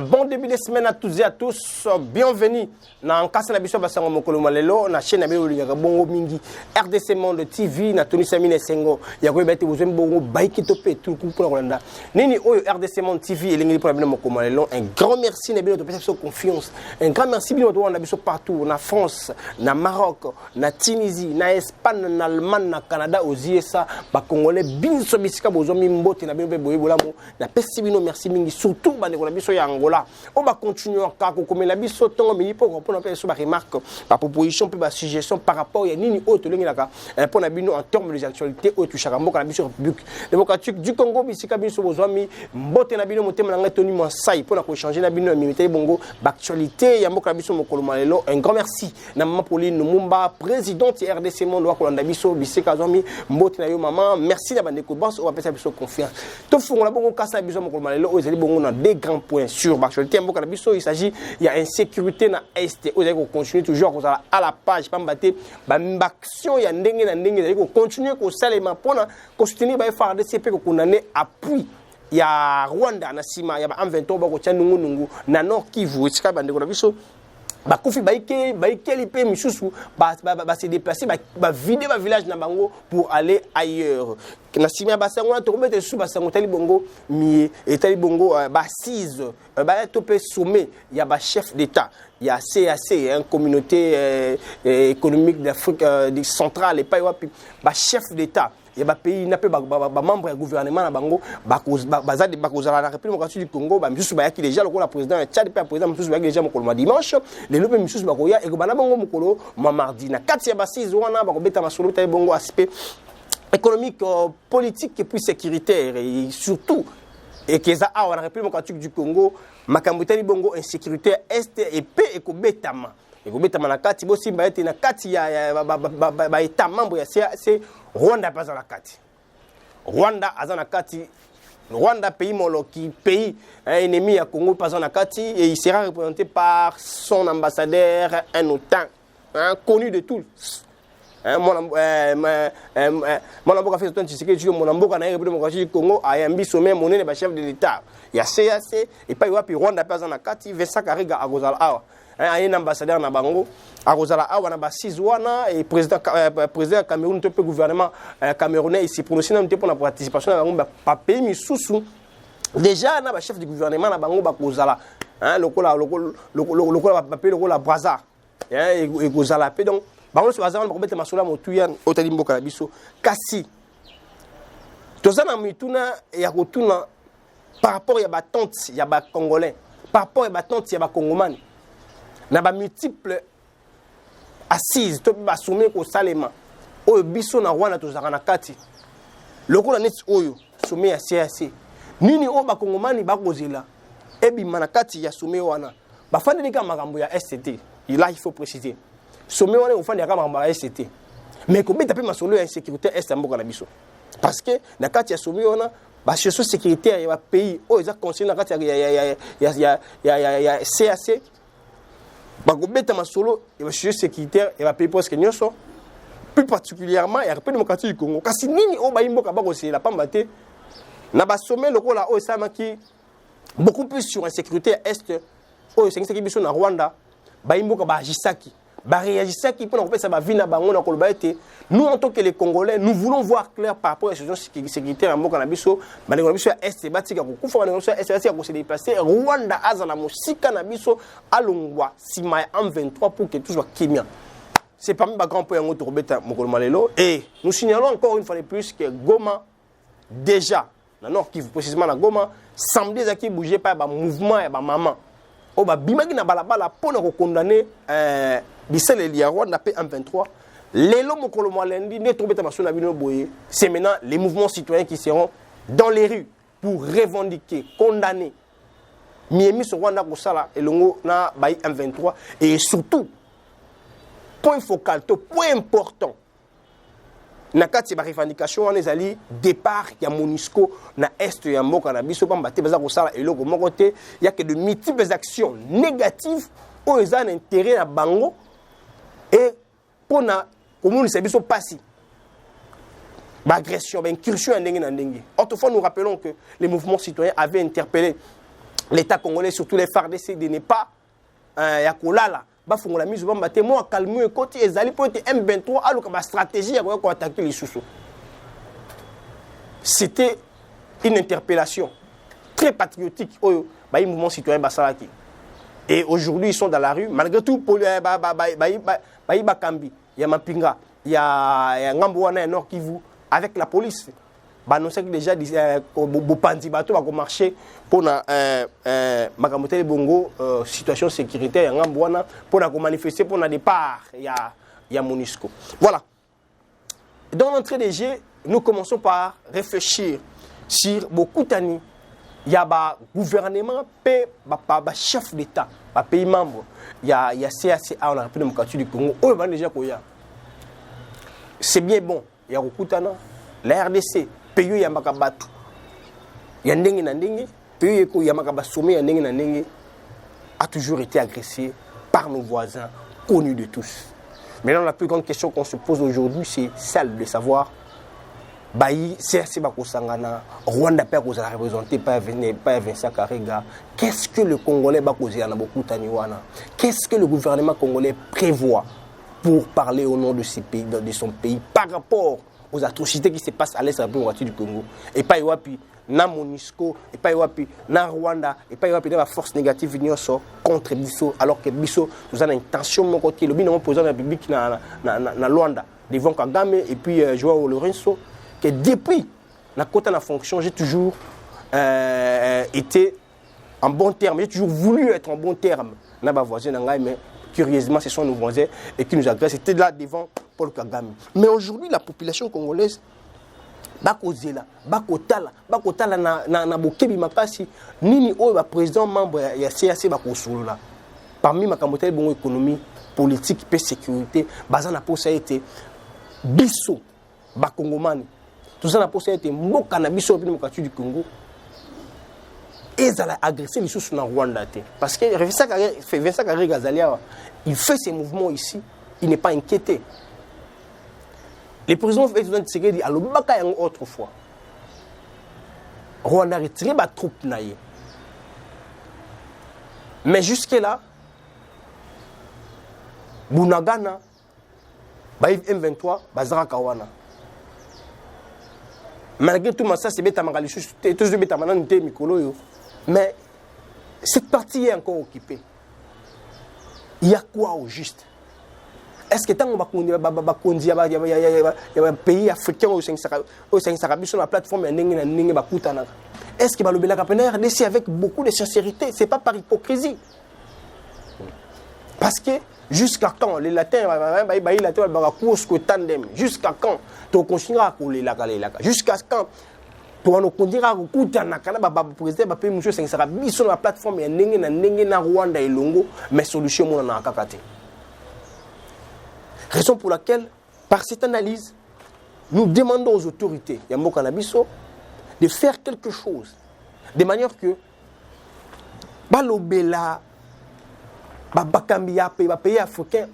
Bon début de semaine à toutes et à tous. Bienvenue dans Kassa na biso basango mokolo malelo na chaîne na biso lingaka bongo mingi RDC Monde TV na Tony Samine Sengo ya ko bete bozem bongo baiki topé tout coup pour Rwanda. Nini oyo RDC Monde TV elingi pour bino mokolo malelo. Un grand merci na bino de passer confiance. Un grand merci bino to na biso partout na France, na Maroc, na Tunisie, na Espagne, na Allemagne, na Canada aux USA ba congolais binso bisika bozomi mbote na bino be boyebolamu na pesi bino merci mingi surtout ba na biso ya Angola. On va continuer à comme la biso tongo mini pour répondre à sur remarque par proposition puis par suggestion par rapport à nini autre lingi laka pour na bino en termes des actualités au touchaka mboka na biso République démocratique du Congo bisika biso bozwami mbote na bino motema na ngatoni monsai pour na ko changer na bino mimité bongo actualité ya mboka na biso mokolo malelo. Un grand merci na maman Pauline Lumumba présidente RDC Monde wa kolanda biso bisika zomi mbote na yo maman merci na bandeko boss on va passer biso confiance to fungola bongo kasa biso mokolo malelo o ezali bongo na des grands points sur l'actualité mboka na biso. Il s'agit il y a insécurité na est vous allez continuer toujours à la page pas mbaté ba action ya ndenge na ndenge allez continuer ko salema pona ko soutenir ba FARDC ko condamner appui ya Rwanda na sima ya ba M23 ba ko tia nungu na Nord Kivu tsika bandeko na biso ba kufi baike lipe misusu ba se déplacer ba vider ba village na bango pour aller ailleurs na simia basango na to mettre sous basango tali bongo mi et tali bongo ba assise ba topé sommet ya ba chef d'état ya CAC une communauté économique d'Afrique centrale et pas wapi ba chef d'état il y a des pays qui sont membres du gouvernement na bango bazali bakozala na République démocratique du Congo ba misusu bayaki déjà le président Tchad pe président misusu bayaki déjà mokolo dimanche le lope misusu bakoya et bana bango mokolo mardi na kati ya basiz wana bakobeta masolo ta bongo aspect économique politique et puis sécuritaire et surtout et que ça a la République démocratique du Congo makambo tali bongo insécurité est et paix et kobetama na kati bosi ba ete na kati ya ba état membre ya CAC Rwanda pas dans la kati Rwanda azana kati Rwanda pays moloki pays ennemi ya Congo pas dans la kati et il sera représenté par son ambassadeur un autant connu de tous mon amboka fait tout ce que tu mon amboka na République démocratique du Congo a yambi sommet monene ba chef de l'état ya CAC et pas wapi Rwanda pas dans la kati Vincent Karega agozala awa un ambassadeur na bango akozala awa na basise wana et président Cameroun to pe gouvernement camerounais ici prononcé na pour la participation na bango pa pays misusu déjà na ba chef du gouvernement na bango bakozala lokola ba pays lokola Brazza et kozala pe donc bango so bazana ba mettre masolo motuya otali mboka na biso kasi tozana mituna ya kotuna par rapport ya ba tante ya ba congolais par rapport ya ba tante ya ba congomani na ba multiple assises to ba soumet ko salema oyo biso na Rwanda tozaka na kati lokola neti oyo soumet ya CAC nini o ba kongomani ba kozela ebima na kati ya soumet wana ba fandi ka makambo ya SCT il faut préciser soumet wana ofandi ka makambo ya SCT mais ko beta pe masolo ya insécurité est mboka na biso parce que na kati ya soumet wana ba situation sécuritaire ya pays oyo za conseiller na kati ya CAC bakobeta masolo et ba sujet sécuritaire et ba pays presque nyonso plus particulièrement ya République démocratique du Congo kasi nini o ba imboka ba kosela pambate na ba sommet lokola o samaki beaucoup plus sur insécurité est o sécurité biso na Rwanda ba imboka ba agisaki ba réagisaki pour na kopesa ba vina bango na koloba ete nous en tant que les Congolais nous voulons voir clair par rapport à la situation sécuritaire en mboka na biso ba na biso est batika ko kufa na biso est batika ko se déplacer Rwanda azana musika na biso alongwa sima M23 pour que tout soit kimia. C'est parmi les grands points de Robeta Mokolo Malelo et nous signalons encore une fois de plus que Goma déjà dans Nord Kivu précisément la Goma samedi zaki bouger par ba mouvement et ba maman o ba bimaki na balabala pour na condamner bisel elia Rwanda M23 lelo mokolo malendi ne tobeta masona bino boye c'est maintenant les mouvements citoyens qui seront dans les rues pour revendiquer condamner miemi sur Rwanda ko sala elongo na ba M23 et surtout point focal to point important na kati ba revendication wana ezali départ ya MONUSCO na est ya mboka na biso pamba te baza ko sala eloko moko te ya que de multiples actions négatives o eza un intérêt na bango et pour na commune c'est biso passi agression incursion en ndenge na ndenge. Autrefois nous rappelons que les mouvements citoyens avaient interpellé l'État congolais, surtout les FARDC, de ne pas yakolala. Bafongola mise au bambate moi calme et côté ezali pour être M23 alors que ma stratégie pour attaquer les sous. C'était une interpellation très patriotique au mouvement citoyen Basalaki. Et aujourd'hui ils sont dans la rue malgré tout pour Bakambi, il y a Mapinga, il y a Ngambouana et Nord Kivu avec la police. Nous savons déjà Bopandi bateau va marcher pour la Makamote Bongo situation sécuritaire pour manifester pour le départ il y a MONUSCO. Voilà. Dans l'entrée des jeux, nous commençons par réfléchir sur beaucoup d'années. Il y a un gouvernement, un chef d'État, un pays membre. Il y a CACA, on a rappelé le du Congo. C'est bien bon. Il y a la RDC. Pays yambaka batu ya ndenge na ndenge pays ko yambaka ba sommet ya ndenge na ndenge a toujours été agressé par nos voisins connus de tous. Maintenant la plus grande question qu'on se pose aujourd'hui c'est celle de savoir bayi CRC bako sangana Rwanda peut kozala représenter pas Vincent Karega. Qu'est-ce que le Congolais bako zela na beaucoup taniwana? Qu'est-ce que le gouvernement congolais prévoit pour parler au nom de ces pays de son pays par rapport aux atrocités qui se passent à l'est du Congo? Et pas Iwapi, na MONUSCO, et pas Iwapi, na Rwanda, et pas Iwapi, na la force négative contre Bisso, alors que Bisso, nous avons une tension de mon côté. Le président de la République na Luanda, devant Kagame, et puis Joao Lourenço, que depuis la côte en fonction, j'ai toujours été en bon terme, j'ai toujours voulu être en bon terme. Na ba voisin mais curieusement, ce sont nos voisins et qui nous agressent. C'était là devant Paul Kagame. Mais aujourd'hui, la population congolaise, bakozela, bakotala na bokebi makasi, nini oyo président membre ya CAC bakosolola. Parmi makamotel bon économie, politique et sécurité, bazana posa été biso bakongomani. Tout ça na posa été mboka na biso pe du Congo. Ils allaient agresser les sous dans Rwanda. Parce que Vincent Karega Zalia, il fait ses mouvements ici, il n'est pas inquiété. Le président Félix Tshisekedi a le baka autrefois. Rwanda a retiré les troupes. Mais jusque-là, Bunagana, M23, Bazara Kawana. Malgré tout, ça c'est bêta Magalichou, c'est tout bêta Manante Mikolo. Mais cette partie est encore occupée. Il y a quoi au juste? Est-ce que tant qu'on y a un pays africain au sein sur la plateforme, est-ce que le Bélaka RDC avec beaucoup de sincérité? Ce n'est pas par hypocrisie. Parce que jusqu'à quand les latins, jusqu'à quand tu continueras à les laka? Jusqu'à quand on dira que le président va payer sur la plateforme na Rwanda et Longo, mais solution na kakate. Raison pour laquelle, par cette analyse, nous demandons aux autorités Yambo Kanabiso de faire quelque chose, de manière que Balobela, Babakambia, pays africain,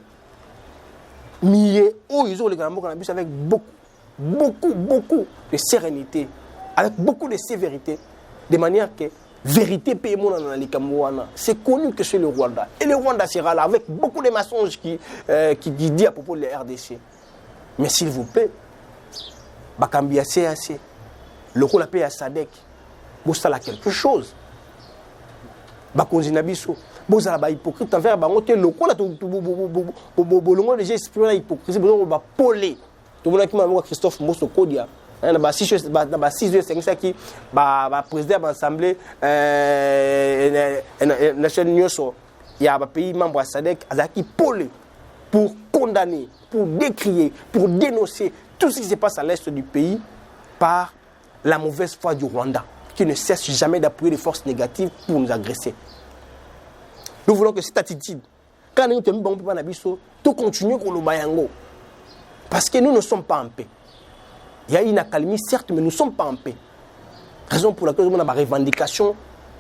milliers, ils ont les Yambo Kanabiso avec beaucoup de sérénité, avec beaucoup de sévérité, de manière que vérité paye mon analyse. C'est connu que c'est le Rwanda. Et le Rwanda sera là avec beaucoup de mensonges qui dit à propos de la RDC. Mais s'il vous plaît, Bakambia CAC, le rôle à Sadek, vous savez quelque chose. Bakonzinabiso, vous avez hypocrite envers Bangote, le rôle à déjà exprimé la hypocrisie, vous avez polé. Tout le monde qui m'a Christophe Mosso-Kodia. Il y a 6 5 qui président de l'Assemblée nationale. Il y a un pays membre de SADC qui polé pour condamner, pour décrier, pour dénoncer tout ce qui se passe à l'est du pays par la mauvaise foi du Rwanda, qui ne cesse jamais d'appuyer les forces négatives pour nous agresser. Nous voulons que cette attitude, quand nous sommes tout continue pour le Bayango. Parce que nous ne sommes pas en paix. Il y a une accalmie, certes, mais nous ne sommes pas en paix. Raison pour laquelle nous avons des revendications,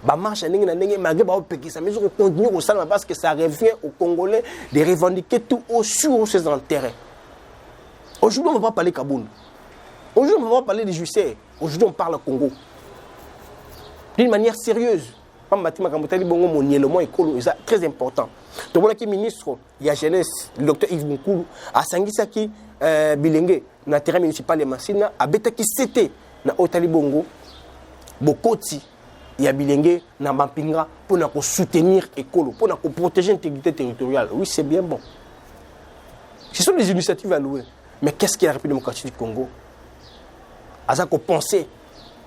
malgré que continuer au salon parce que ça revient aux Congolais de revendiquer tout sur ses intérêts. Aujourd'hui, on ne va pas parler Kaboul. Aujourd'hui, on ne va pas parler des JC. Aujourd'hui, on parle Congo. D'une manière sérieuse. pambati makambo tali bongo moniellement écolo c'est très important. To bona ki ministre ya jeunesse le docteur Yves Mukulu asangisaki bilenge na terrain municipal ya Masina abetaki CT na otali bongo bokoti ya bilenge na bampinga pour na ko soutenir écolo pour na ko protéger l'intégrité territoriale. Oui, c'est bien bon. Ce sont des initiatives à louer. Mais qu'est-ce qu'il y a la République démocratique du Congo? À qu'on penser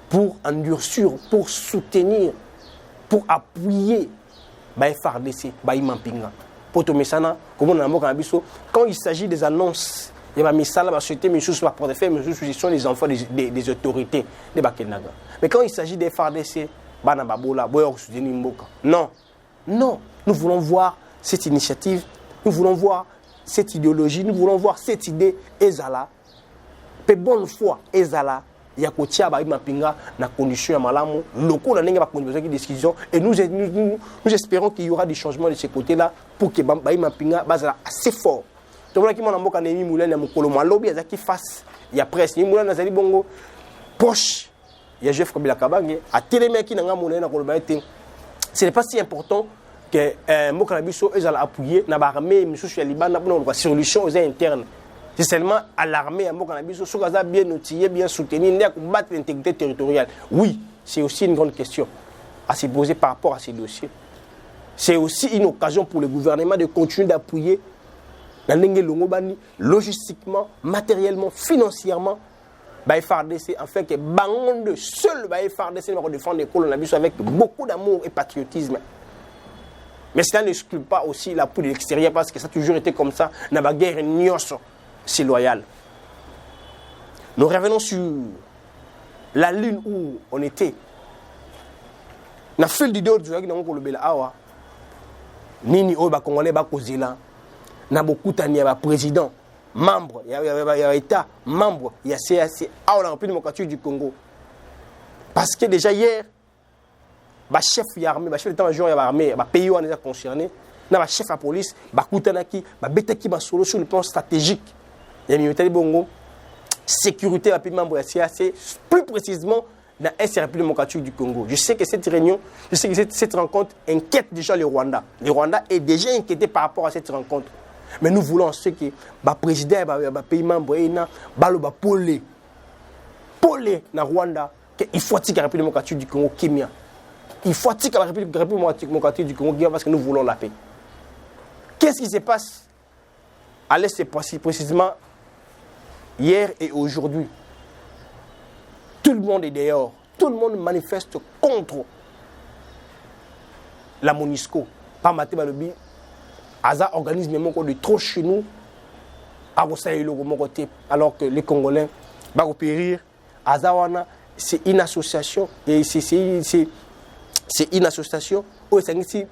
pour endurcir, pour soutenir, pour appuyer FARDC, Mampinga. Pour tout ça, quand il s'agit des annonces, il y a mis ça là, société, mais sous par faire, mais sous sont les enfants des autorités des Bakenaga. Mais quand il s'agit des FARDC, non, non, nous voulons voir cette initiative, nous voulons voir cette idéologie, nous voulons voir cette idée ezala pe bonne foi ezala ya kotia ba mapinga na condition ya malamu loko na ndenge ba condition de décision et nous espérons qu'il y aura des changements de ce côté-là pour que ba mapinga bazala assez fort. To bona ki mona mboka na Emi Moulin na mokolo malobi azaki face ya presse Emi Moulin nazali bongo proche ya Jeff Kabila Kabange a telemeki na ngamona na koloba ete ce n'est pas si important que Mokanabiso est appuyé na l'armée misusu ya Libana pour une solution aux internes. C'est seulement à l'armée à Mokanabiso sokaza bien outillé, bien soutenu pour combattre l'intégrité territoriale. Oui, c'est aussi une grande question à se poser par rapport à ces dossiers. C'est aussi une occasion pour le gouvernement de continuer d'appuyer la Ndenge Longobani logistiquement, matériellement, financièrement FARDC afin que Bangonde seul FARDC va défendre les colonies avec beaucoup d'amour et patriotisme. Mais cela n'exclut pas aussi l'appui de l'extérieur parce que ça a toujours été comme ça. Dans la guerre, c'est loyal. Nous revenons sur la ligne où on était. Na fil d'idée de Zouagi, Nini Oba Congolais Bakozela, na beaucoup de président, membre, il y a État, membre, il y a CAC, à la République démocratique du Congo. Parce que déjà hier, le chef de l'armée, le chef d'état-major de l'armée, le pays où on est concerné, le chef de la police, le Koutanaki, le Betaki Basolo sur le plan stratégique. Il y a une bongo sécurité à membre de la CAC, plus précisément dans la République démocratique du Congo. Je sais que cette réunion, je sais que cette rencontre inquiète déjà le Rwanda. Le Rwanda est déjà inquiété par rapport à cette rencontre. Mais nous voulons ce que le président le pays membre le Polé na Rwanda, qu'il faut que la République démocratique du Congo Kimia. Il faut que la République démocratique du Congo parce que nous voulons la paix. Qu'est-ce qui se passe à l'Est précisément hier et aujourd'hui? Tout le monde est dehors. Tout le monde manifeste contre la MONUSCO. Pas maté balobi. Aza organisme de trop chez nous. Alors que les Congolais vont périr. Azawana, c'est une association. Et c'est une association où il y a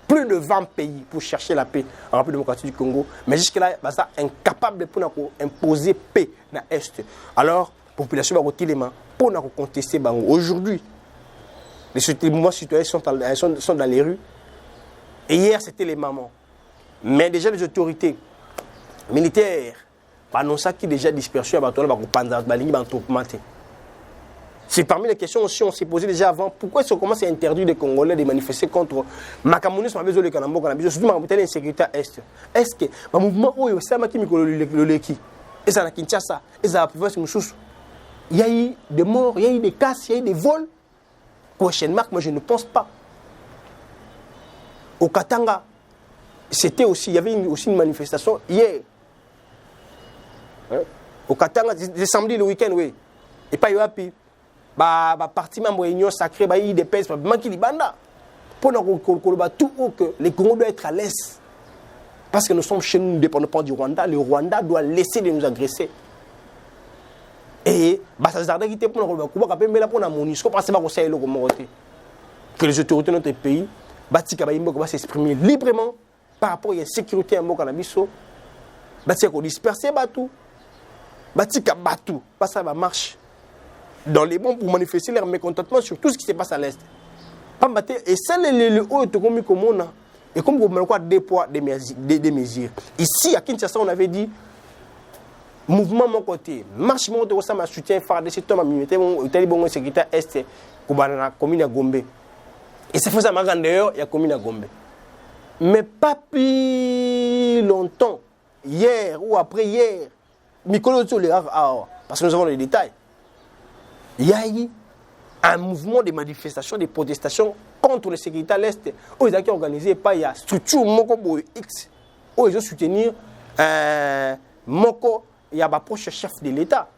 plus de 20 pays pour chercher la paix en République démocratique du Congo. Mais jusque-là, ils sont incapables de imposer paix dans l'Est. Alors, la population va télément pour contester. Aujourd'hui, les mouvements citoyens sont dans les rues. Et hier, c'était les mamans. Mais déjà, les autorités militaires, ça qui déjà dispersé à c'est parmi les questions aussi on s'est posé déjà avant. Pourquoi est-ce qu'on commence à interdire les Congolais de manifester contre Makamouni sur le Kanambo, surtout l'insécurité à Est? Est-ce que le mouvement où il y a Kinshasa, il y a eu des morts, il y a eu des casses, il y a eu des vols? Prochainement, moi je ne pense pas. Au Katanga, c'était aussi, il y avait aussi une manifestation hier. Au Katanga, c'est samedi le week-end, oui. Et pas Yoapi. Parti membre réunion sacrée, il dépêche, manque Libanda. Pour tout haut que les Congolais doivent être à l'aise. Parce que nous sommes chez nous, nous ne dépendons pas du Rwanda. Le Rwanda doit laisser de nous agresser. Et ça s'est arrêté pour que les autorités de notre pays vont s'exprimer librement par rapport à la sécurité en Mokanabiso. Vont disperser Batou. Ça va marcher dans les bons pour manifester leur mécontentement sur tout ce qui se passe à l'Est. Et c'est le haut et comme vous me des poids, des mesures. Ici, à Kinshasa, on avait dit mouvement mon côté, marche mon côté, ça m'a soutien phare de cet homme à m'imiter, mon sécuritaire Est, Koubana, commune à Gombe. Et c'est fait ça d'ailleurs, il y a commis à Gombe. Mais pas plus longtemps, hier ou après-hier, parce que nous avons les détails, il y a eu un mouvement de manifestation, de protestation contre la sécurité à l'Est. Ils ont organisé par la structure Moko X, où ils ont soutenir Moko, il y a un proche chef de l'État.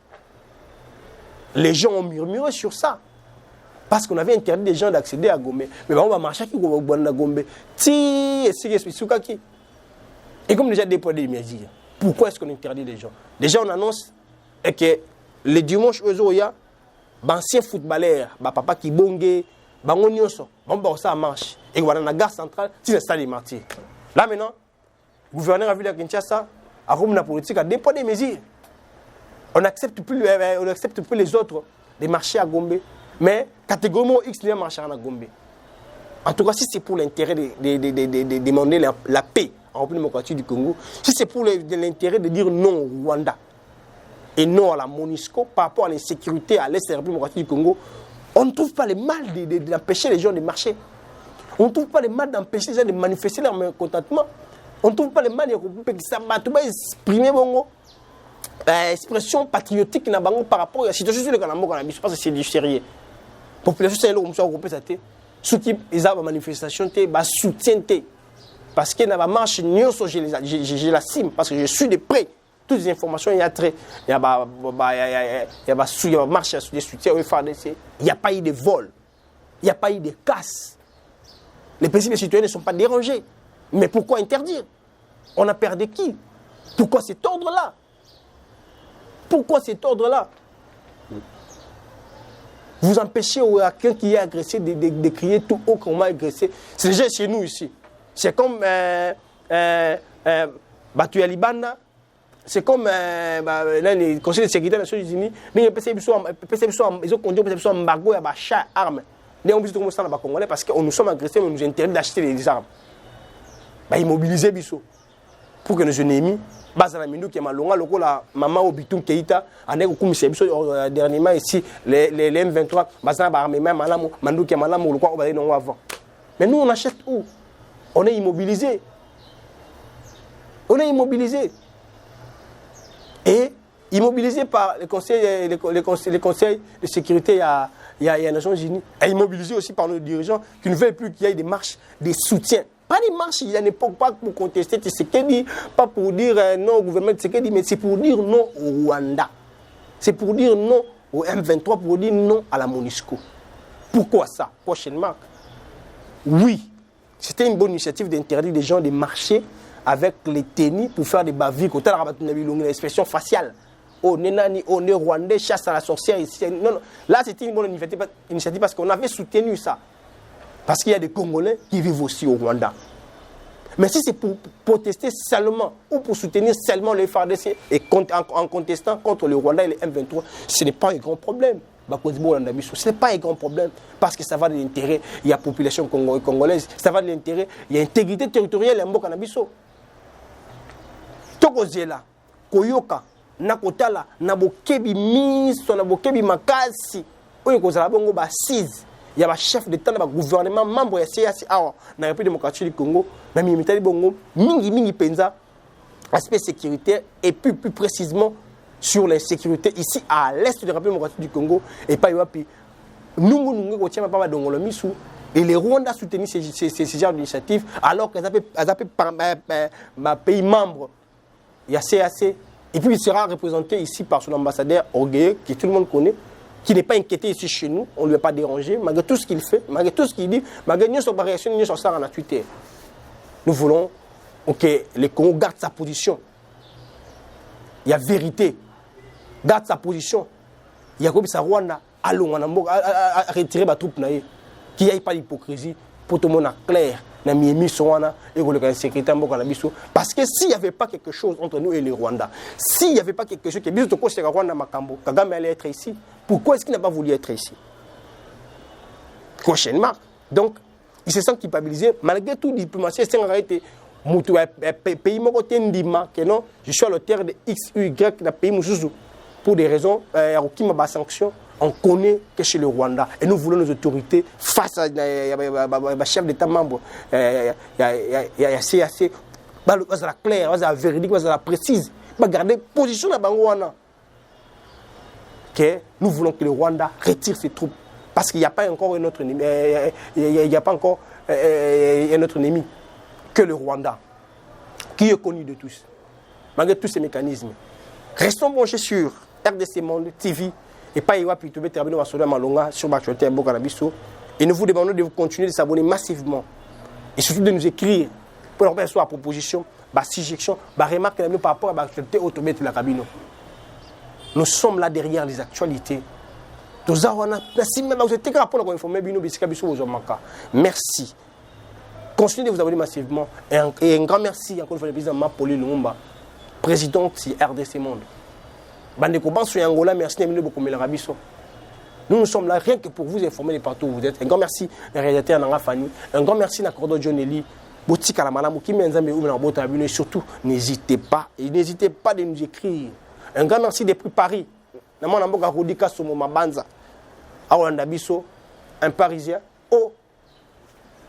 Les gens ont murmuré sur ça. Parce qu'on avait interdit les gens d'accéder à Gombe. Mais on va marcher à Gombe. Et comme déjà déployé des mesures, pourquoi est-ce qu'on interdit les gens? Déjà, on annonce que le dimanche, il y a d'anciens footballeurs, papa qui bongé, ça marche. Et voilà, dans la gare centrale, c'est le stade des martyrs. Là maintenant, le gouverneur a vu la Kinshasa, a remis la politique, a déployé des mesures. On n'accepte plus les autres de marcher à Gombe. Mais catégoriquement, X ne marche à Gombe. En tout cas, si c'est pour l'intérêt de demander la paix en République démocratique du Congo, si c'est pour l'intérêt de dire non au Rwanda et non à la MONUSCO par rapport à l'insécurité à l'est de la République démocratique du Congo, on ne trouve pas le mal d'empêcher les gens de marcher. On ne trouve pas le mal d'empêcher les gens de manifester leur mécontentement. On ne trouve pas le mal d'exprimer expression patriotique par rapport à la situation sur le Canada. Je pense que c'est du sérieux. La population c'est là où on peut s'attendre. Ceux qui ont une manifestation, soutien. Parce qu'il y a une marche, je la cime, parce que je suis de près. Toutes les informations, il y a très. Il y a une marche de soutien au FARDC. Il n'y a pas eu de vol. Il n'y a pas eu de casse. Les principes citoyens ne sont pas dérangés. Mais pourquoi interdire? On a perdu qui? Pourquoi cet ordre-là? Pourquoi cet ordre-là? Vous empêchez quelqu'un qui est agressé de crier tout haut qu'on m'a agressé. C'est déjà chez nous ici. C'est comme Batu Alibanda. C'est comme le Conseil de sécurité des Nations Unies. Ils ont conduit un embargo à achat d'armes. Nous avons dit ça dans les Congolais parce que nous sommes agressés, mais nous interdit d'acheter des armes. Ils mobilisent pour que nos ennemis. Bazana Mindou qui est malonga lokola maman Obitum Keita ane ko kumisa biso dernièrement ici les M23 bazana ba armement malamu Mandou qui est malamu lokwa obale non avant. Mais nous on achète où? On est immobilisé. On est immobilisé. Et immobilisé par les conseils de sécurité il y a les Nations Unies. Et immobilisé aussi par nos dirigeants qui ne veulent plus qu'il y ait des marches de soutien. Pas des marches, il y a une époque pas pour contester Tshisekedi, pas pour dire non au gouvernement de Tshisekedi, mais c'est pour dire non au Rwanda. C'est pour dire non au M23, pour dire non à la MONUSCO. Pourquoi ça? Prochainement. Oui, c'était une bonne initiative d'interdire les gens de marcher avec les tennis pour faire des bavures. Quand on a une expression faciale. Oh, Nenani, on est Rwandais, chasse à la sorcière ici. Non, non. Là, c'était une bonne initiative parce qu'on avait soutenu ça. Parce qu'il y a des Congolais qui vivent aussi au Rwanda. Mais si c'est pour protester seulement ou pour soutenir seulement les FARDC et en contestant contre le Rwanda et les M23, ce n'est pas un grand problème. Ce n'est pas un grand problème parce que ça va de l'intérêt, il y a la population congolaise, ça va de l'intérêt, il y a l'intégrité territoriale en Bokanabiso. Tokozela, Koyoka, Nakotala, Nabokebi Miso, Nabokebi Makasi, Oyokozala Bongo Basise. Il y a un chef d'État, un gouvernement, membre de la CAC dans la République démocratique du Congo, dans le militaire Bongo, Mingi Penza, aspect sécuritaire, et plus précisément sur la sécurité ici à l'est de la République démocratique du Congo, et pas Yoapi. Nous, et les Rwandais soutiennent ces genres d'initiatives, alors qu'ils appellent par pays membre, il y a CAC, et puis il sera représenté ici par son ambassadeur orgueilleux, que tout le monde connaît, qui n'est pas inquiété ici chez nous, on ne lui a pas dérangé, malgré tout ce qu'il fait, malgré tout ce qu'il dit, malgré son réaction, son sort en Twitter. Nous voulons que le Congo garde sa position. Il y a vérité. Garde sa position. Il y a comme ça, Rwanda, à retirer ma troupe, qu'il n'y ait pas d'hypocrisie, pour tout le monde clair. Parce que s'il n'y avait pas quelque chose entre nous et les Rwandais, s'il n'y avait pas quelque chose qui est Rwanda Makambo, Kagame allait être ici. Pourquoi est-ce qu'il n'a pas voulu être ici? Prochainement. Donc, il se sent culpabilisé. Malgré tout, diplomatie, c'est en réalité pays que je suis à l'auteur de X, Y, dans le pays pour des raisons, il y a aucune sanction. On connaît que chez le Rwanda, et nous voulons nos autorités face à chef d'État membre, il y a CAC, la claire, la véridique, la précise, garder position à Bangouana. Nous voulons que le Rwanda retire ses troupes, parce qu'il n'y a pas encore un autre ennemi, il n'y a pas encore un autre ennemi que le Rwanda, qui est connu de tous, malgré tous ces mécanismes. Restons branchés sur RDC Monde TV. Et pas Iwa Pitube Terabino Wasoda Malonga sur l'actualité à Bokanabiso. Et nous vous demandons de vous continuer de s'abonner massivement. Et surtout de nous écrire pour leur faire soit proposition, suggestion, remarque par rapport à l'actualité automate de la cabine. Nous sommes là derrière les actualités. Merci. Continuez de vous abonner massivement. Et un grand merci encore une fois le président Mapoli Lumumba, président de RDC Monde. Nous sommes là rien que pour vous informer de partout où vous êtes. Un grand merci à réalisateur Nanga Fanny. Un grand merci à Cordo Johnny. Et surtout, n'hésitez pas de nous écrire. Un grand merci des prix Paris. Un Parisien,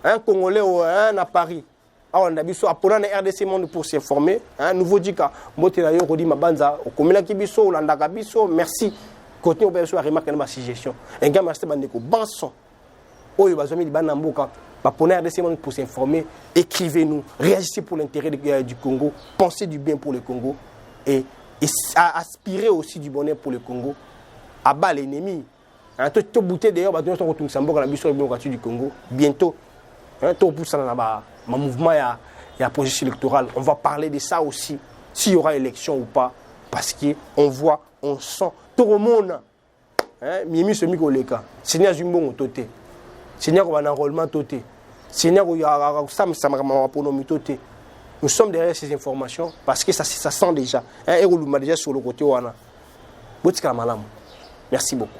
un Congolais un à Paris. On a besoin de RDC Monde pour s'informer. Nouveau Dika, Motelayo, Rodi Mabanza, Okomela Kibiso, Landaka Biso, merci. Continuez à remarquer ma suggestion. Un gars m'a dit que Banson, Oyo Bazomi Banamboka, pour RDC Monde pour s'informer, écrivez-nous, réagissez pour l'intérêt du Congo, pensez du bien pour le Congo et aspirez aussi du bonheur pour le Congo. Abat l'ennemi. Tout bouté d'ailleurs, nous sommes du Congo. Bientôt, tout pour ça là-bas. Mon mouvement, il y a processus électoral. On va parler de ça aussi, s'il y aura élection ou pas. Parce qu'on voit, on sent, tout le monde. Mimi se miko leka. Seigneur Jumbo toté. Seigneur on enrôlement toté. Seigneur il y a Sam Samaponomi toté. Nous sommes derrière ces informations parce que ça sent déjà. Et on l'a déjà sur le côté wana. Botika malam. Merci beaucoup.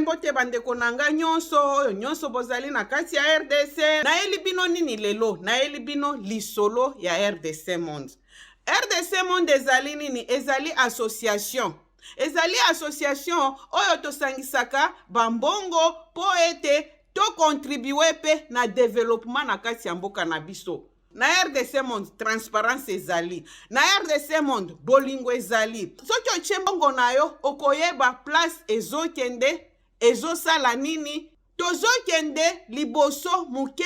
Mbote bandeko nanga nyonso bozali na kati ya RDC nayeli bino nini lelo nayeli bino lisolo ya RDC Monde. RDC Monde ezali nini ezali association oyo tosangisaka bambongo po ete to contribuer pe na développement na kati ya mboka na biso. Na RDC Monde transparence ezali, na RDC Monde bolingo ezali. Soki otie mbongo na yo okoyeba place ezokende ezosala nini, tozokende liboso muke.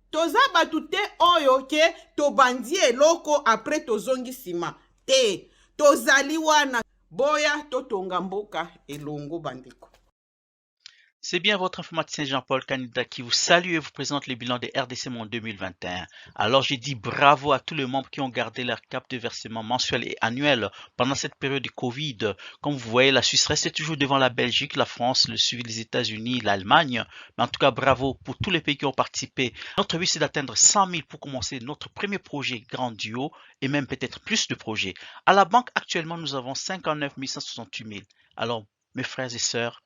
Toza batu te oyo ke tobandi eloko apres tozongi sima te. Tozali wana boya totonga mboka elongo bandeko. C'est bien votre informaticien Jean-Paul Canida qui vous salue et vous présente le bilan de RDC Monde 2021. Alors je dis bravo à tous les membres qui ont gardé leur cap de versement mensuel et annuel pendant cette période de Covid. Comme vous voyez, la Suisse reste toujours devant la Belgique, la France, le suivi des États-Unis, l'Allemagne. Mais en tout cas, bravo pour tous les pays qui ont participé. Notre but, c'est d'atteindre 100 000 pour commencer notre premier projet grandiose et même peut-être plus de projets. À la banque, actuellement, nous avons 59 168 000. Alors, mes frères et sœurs,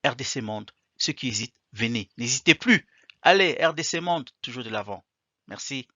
RDC Monde, ceux qui hésitent, venez. N'hésitez plus. Allez, RDC Monde, toujours de l'avant. Merci.